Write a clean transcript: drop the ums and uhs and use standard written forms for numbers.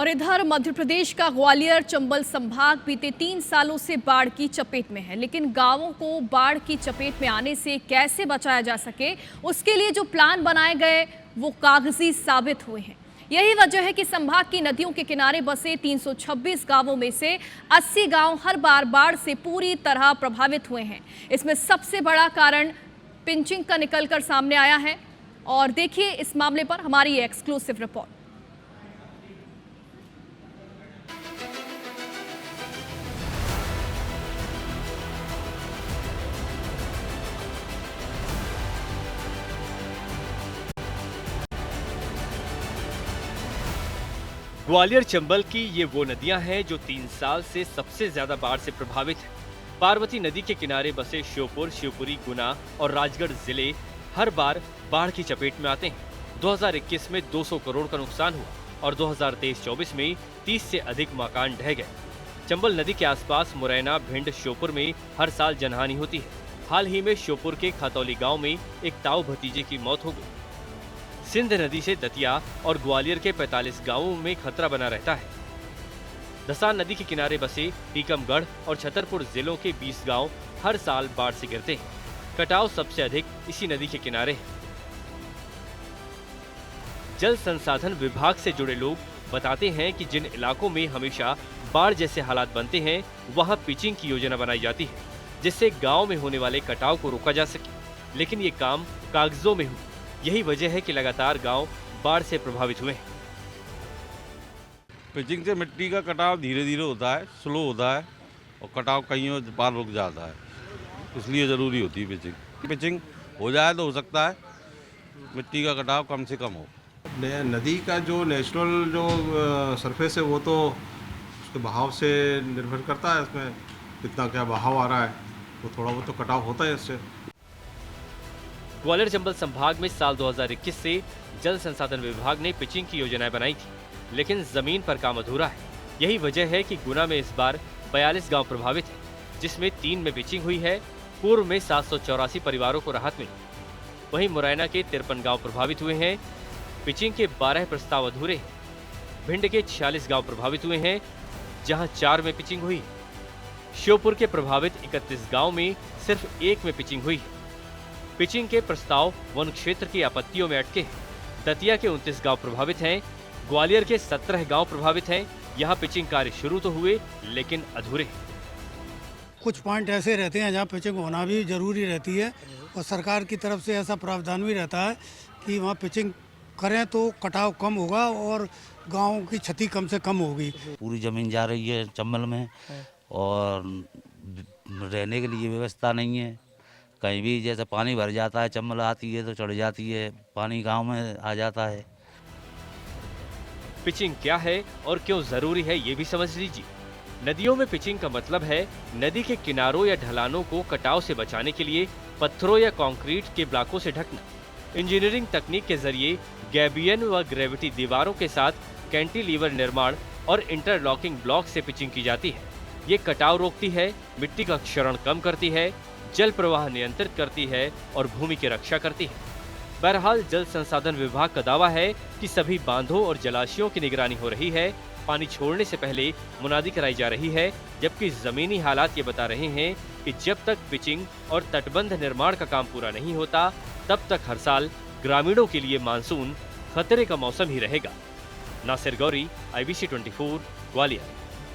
और इधर मध्य प्रदेश का ग्वालियर चंबल संभाग बीते 3 सालों से बाढ़ की चपेट में है, लेकिन गांवों को बाढ़ की चपेट में आने से कैसे बचाया जा सके, उसके लिए जो प्लान बनाए गए वो कागजी साबित हुए हैं। यही वजह है कि संभाग की नदियों के किनारे बसे 326 गांवों में से 80 गांव हर बार बाढ़ से पूरी तरह प्रभावित हुए हैं। इसमें सबसे बड़ा कारण पिंचिंग का निकलकर सामने आया है और देखिए इस मामले पर हमारी एक्सक्लूसिव रिपोर्ट। ग्वालियर चंबल की ये वो नदियां हैं जो 3 साल से सबसे ज्यादा बाढ़ से प्रभावित हैं। पार्वती नदी के किनारे बसे श्योपुर, शिवपुरी, गुना और राजगढ़ जिले हर बार बाढ़ की चपेट में आते हैं। 2021 में 200 करोड़ का नुकसान हुआ और 2023-24 में 30 से अधिक मकान ढह गए। चंबल नदी के आसपास मुरैना, भिंड, श्योपुर में हर साल जनहानि होती है। हाल ही में श्योपुर के खतौली गाँव में एक ताऊ भतीजे की मौत हो गई। सिंध नदी से दतिया और ग्वालियर के 45 गांवों में खतरा बना रहता है। दसान नदी के किनारे बसे टीकमगढ़ और छतरपुर जिलों के 20 गांव हर साल बाढ़ से गिरते हैं। कटाव सबसे अधिक इसी नदी के किनारे है। जल संसाधन विभाग से जुड़े लोग बताते हैं कि जिन इलाकों में हमेशा बाढ़ जैसे हालात बनते हैं, वहां पिचिंग की योजना बनाई जाती है, जिससे गाँव में होने वाले कटाव को रोका जा सके। लेकिन ये काम कागजों में हो। यही वजह है कि लगातार गांव बाढ़ से प्रभावित हुए हैं। पिचिंग से मिट्टी का कटाव धीरे धीरे होता है, स्लो होता है और कटाव कहीं बार रुक जाता है, इसलिए ज़रूरी होती है पिचिंग। पिचिंग हो जाए तो हो सकता है मिट्टी का कटाव कम से कम हो। नदी का जो नेचुरल जो सरफेस है वो तो उसके बहाव से निर्भर करता है, इसमें कितना क्या बहाव आ रहा है, तो थोड़ा बहुत तो कटाव होता है इससे। ग्वालियर चंबल संभाग में साल 2021 से जल संसाधन विभाग ने पिचिंग की योजनाएं बनाई थी, लेकिन जमीन पर काम अधूरा है। यही वजह है कि गुना में इस बार 42 गांव प्रभावित हैं, जिसमें 3 में पिचिंग हुई है। पूर्व में 784 परिवारों को राहत मिली। वहीं मुरैना के 53 गांव प्रभावित हुए हैं। पिचिंग के 12 प्रस्ताव अधूरे हैं। भिंड के 46 गांव प्रभावित हुए हैं, जहां 4 में पिचिंग हुई। श्योपुर के प्रभावित 31 गाँव में सिर्फ 1 में पिचिंग हुई है। पिचिंग के प्रस्ताव वन क्षेत्र की आपत्तियों में अटके हैं। दतिया के 29 गांव प्रभावित हैं। ग्वालियर के 17 गांव प्रभावित हैं। यहां पिचिंग कार्य शुरू तो हुए, लेकिन अधूरे। कुछ पॉइंट ऐसे रहते हैं जहां पिचिंग होना भी जरूरी रहती है और सरकार की तरफ से ऐसा प्रावधान भी रहता है कि वहां पिचिंग करें तो कटाव कम होगा और गाँव की क्षति कम से कम होगी। पूरी जमीन जा रही है चंबल में और रहने के लिए व्यवस्था नहीं है। कहीं भी जैसे पानी भर जाता है, चंबल आती है तो चढ़ जाती है, पानी गांव में आ जाता है। पिचिंग क्या है और क्यों जरूरी है, ये भी समझ लीजिए। नदियों में पिचिंग का मतलब है नदी के किनारों या ढलानों को कटाव से बचाने के लिए पत्थरों या कंक्रीट के ब्लॉकों से ढकना। इंजीनियरिंग तकनीक के जरिए गैबियन व ग्रेविटी दीवारों के साथ कैंटिलीवर निर्माण और इंटरलॉकिंग ब्लॉक से पिचिंग की जाती है। ये कटाव रोकती है, मिट्टी का क्षरण कम करती है, जल प्रवाह नियंत्रित करती है और भूमि की रक्षा करती है। बहरहाल जल संसाधन विभाग का दावा है कि सभी बांधों और जलाशयों की निगरानी हो रही है। पानी छोड़ने से पहले मुनादी कराई जा रही है, जबकि जमीनी हालात ये बता रहे हैं कि जब तक पिचिंग और तटबंध निर्माण का काम पूरा नहीं होता, तब तक हर साल ग्रामीणों के लिए मानसून खतरे का मौसम ही रहेगा। नासिर गौरी, IBC 24, ग्वालियर।